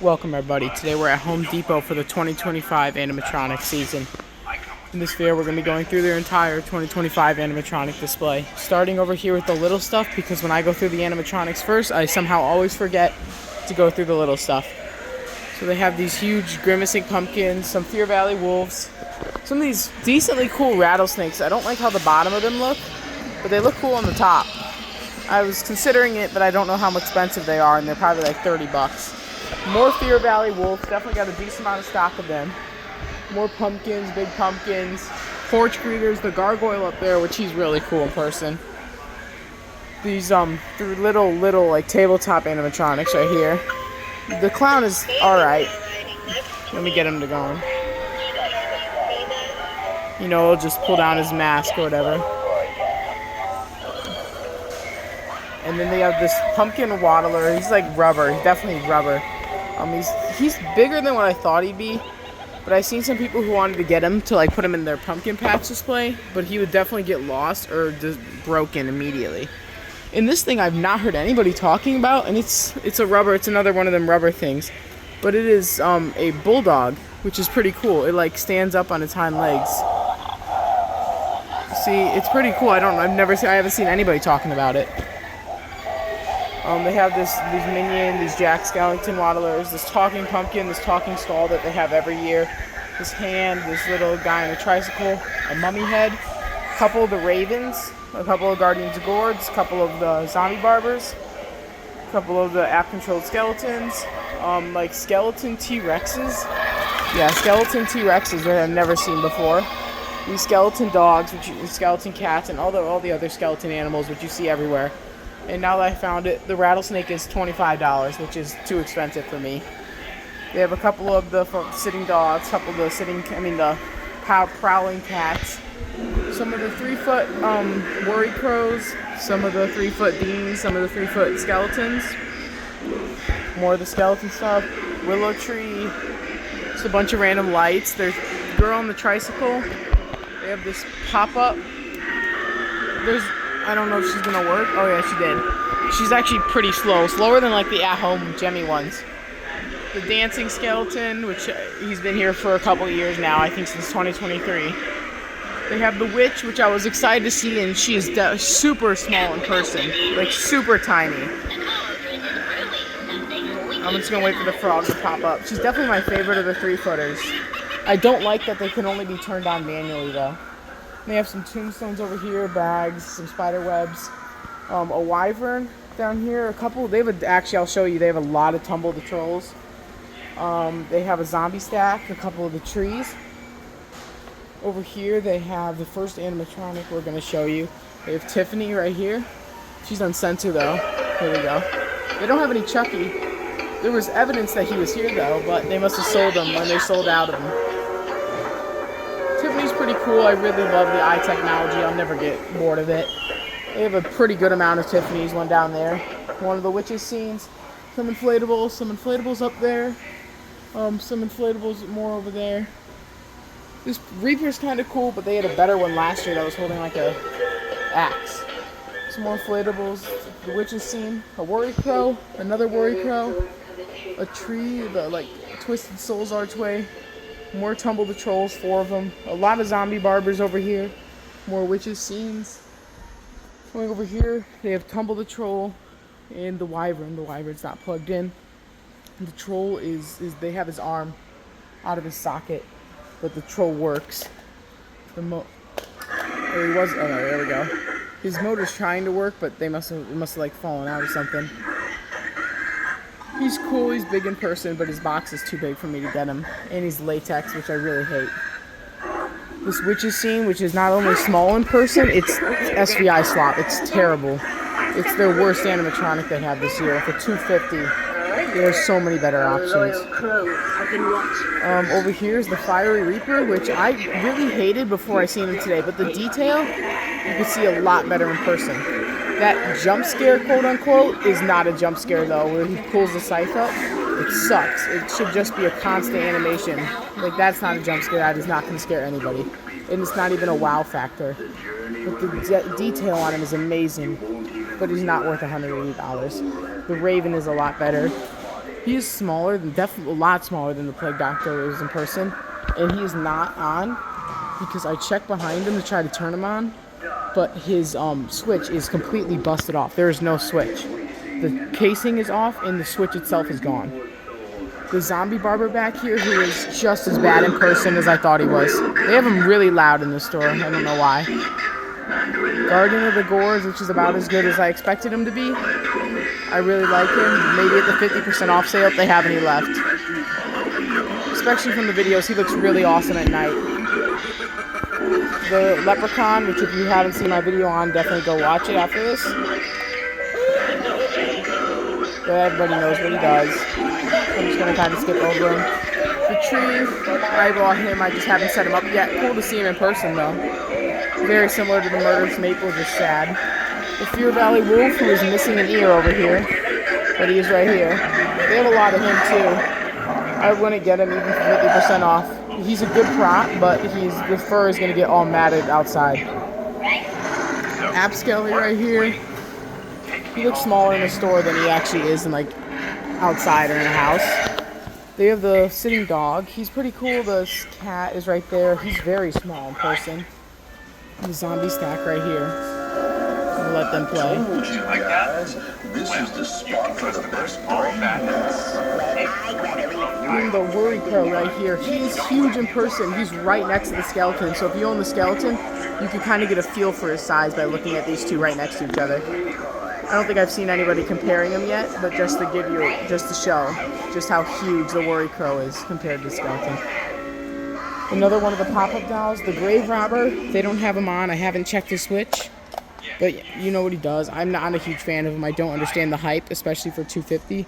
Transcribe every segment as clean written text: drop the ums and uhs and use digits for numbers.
Welcome everybody. Today we're at Home Depot for the 2025 animatronic season. In this video we're going to be going through their entire 2025 animatronic display. Starting over here with the little stuff, because when I go through the animatronics first, I somehow always forget to go through the little stuff. So they have these huge grimacing pumpkins, some Fear Valley wolves, some of these decently cool rattlesnakes. I don't like how the bottom of them look, but they look cool on the top. I was considering it, but I don't know how expensive they are, and they're probably like 30 bucks. More Fear Valley wolves, definitely got a decent amount of stock of them. More pumpkins, big pumpkins. Porch greeters, the gargoyle up there, which he's really cool in person. These little like tabletop animatronics right here. The clown is alright. Let me get him to go on. You know, he'll just pull down his mask or whatever. And then they have this pumpkin waddler. He's like rubber. He's definitely rubber. He's bigger than what I thought he'd be. But I've seen some people who wanted to get him to like put him in their pumpkin patch display. But he would definitely get lost or just broken immediately. In this thing, I've not heard anybody talking about, and it's a rubber. It's another one of them rubber things. But it is a bulldog, which is pretty cool. It like stands up on its hind legs. See, it's pretty cool. I haven't seen anybody talking about it. They have these minion, these Jack Skellington waddlers, this talking pumpkin, this talking skull that they have every year, this hand, this little guy on a tricycle, a mummy head, a couple of the ravens, a couple of Guardians of Gourds, a couple of the zombie barbers, a couple of the app-controlled skeletons, like skeleton T-Rexes. Yeah, skeleton T-Rexes that I've never seen before. These skeleton dogs, skeleton cats, and all the other skeleton animals which you see everywhere. And now that I found it, the rattlesnake is $25, which is too expensive for me. They have a couple of the sitting dogs, a couple of the prowling cats, some of the 3-foot worry crows, some of the 3-foot deans, some of the 3-foot skeletons, more of the skeleton stuff, willow tree, just a bunch of random lights. There's a girl on the tricycle. They have this pop-up. I don't know if she's gonna work. Oh yeah, she did. She's actually pretty slow. Slower than like the at-home Jemmy ones. The dancing skeleton, which he's been here for a couple of years now, I think since 2023. They have the witch, which I was excited to see, and she is super small in person. Like super tiny. I'm just gonna wait for the frog to pop up. She's definitely my favorite of the 3-footers. I don't like that they can only be turned on manually though. They have some tombstones over here, bags, some spider webs, a wyvern down here, actually I'll show you, they have a lot of Tumble the Trolls. They have a zombie stack, a couple of the trees. Over here they have the first animatronic we're going to show you. They have Tiffany right here. She's on censor though. Here we go. They don't have any Chucky. There was evidence that he was here though, but they must have sold him when they sold out of him. Tiffany's pretty cool. I really love the eye technology. I'll never get bored of it. They have a pretty good amount of Tiffany's, one down there. One of the witches scenes. Some inflatables up there. Some inflatables more over there. This Reaper's kind of cool, but they had a better one last year that was holding like a axe. Some more inflatables. The witches scene. A worry crow. Another worry crow. A tree. The like Twisted Souls archway. More Tumble the Trolls, 4 of them. A lot of zombie barbers over here. More witches scenes. Going over here, they have Tumble the Troll and the wyvern. The wyvern's not plugged in. And the troll they have his arm out of his socket, but the troll works. There he was. Oh no, there we go. His motor's trying to work, but it must have like fallen out or something. He's cool, he's big in person, but his box is too big for me to get him. And he's latex, which I really hate. This witches scene, which is not only small in person, it's SVI slop. It's terrible. It's their worst animatronic they have this year for $250. There are so many better options. Over here is the Fiery Reaper, which I really hated before I seen him today, but the detail, you can see a lot better in person. That jump scare, quote unquote, is not a jump scare though, where he pulls the scythe up. It sucks. It should just be a constant animation. Like, that's not a jump scare. That is not going to scare anybody. And it's not even a wow factor. But the detail on him is amazing. But he's not worth $180. The Raven is a lot better. He is smaller than, definitely a lot smaller than the Plague Doctor is in person, and he is not on because I checked behind him to try to turn him on, but his switch is completely busted off. There is no switch. The casing is off and the switch itself is gone. The zombie barber back here, who is just as bad in person as I thought he was. They have him really loud in the store. I don't know why. Guardian of the Gores, which is about as good as I expected him to be. I really like him. Maybe at the 50% off sale if they have any left. Especially from the videos, he looks really awesome at night. The Leprechaun, which if you haven't seen my video on, definitely go watch it after this. Everybody knows what he does. I'm just going to kind of skip over him. The tree, I bought him. I just haven't set him up yet. Cool to see him in person, though. Very similar to the Murderous Maple, just sad. The Fear Valley Wolf, who is missing an ear over here. But he is right here. They have a lot of him, too. I wouldn't get him even for 50% off. He's a good prop, but the fur is going to get all matted outside. Abskelly right here. He looks smaller in the store than he actually is in, like, outside or in a house. They have the sitting dog. He's pretty cool. The cat is right there. He's very small in person. The zombie stack right here. I'll let them play. This is the spot for the best brain. And the Worry Crow right here. He's huge in person. He's right next to the skeleton. So if you own the skeleton, you can kind of get a feel for his size by looking at these two right next to each other. I don't think I've seen anybody comparing them yet, but just to give you, just to show just how huge the Worry Crow is compared to the skeleton. Another one of the pop-up dolls, the Grave Robber. They don't have him on. I haven't checked his switch, but you know what he does. I'm not a huge fan of him. I don't understand the hype, especially for $250.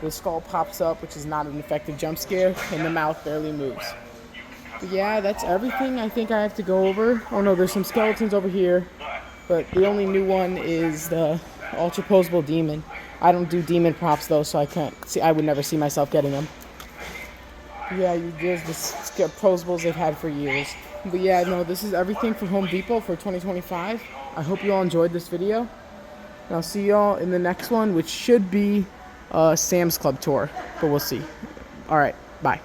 The skull pops up, which is not an effective jump scare, and the mouth barely moves. But yeah, that's everything I think I have to go over. Oh no, there's some skeletons over here, but the only new one is the Ultra Posable Demon. I don't do demon props though, so I can't see. I would never see myself getting them. Yeah, there's the posables they've had for years. But yeah, no, this is everything from Home Depot for 2025. I hope you all enjoyed this video. And I'll see y'all in the next one, which should be Sam's Club tour, but we'll see. All right, bye.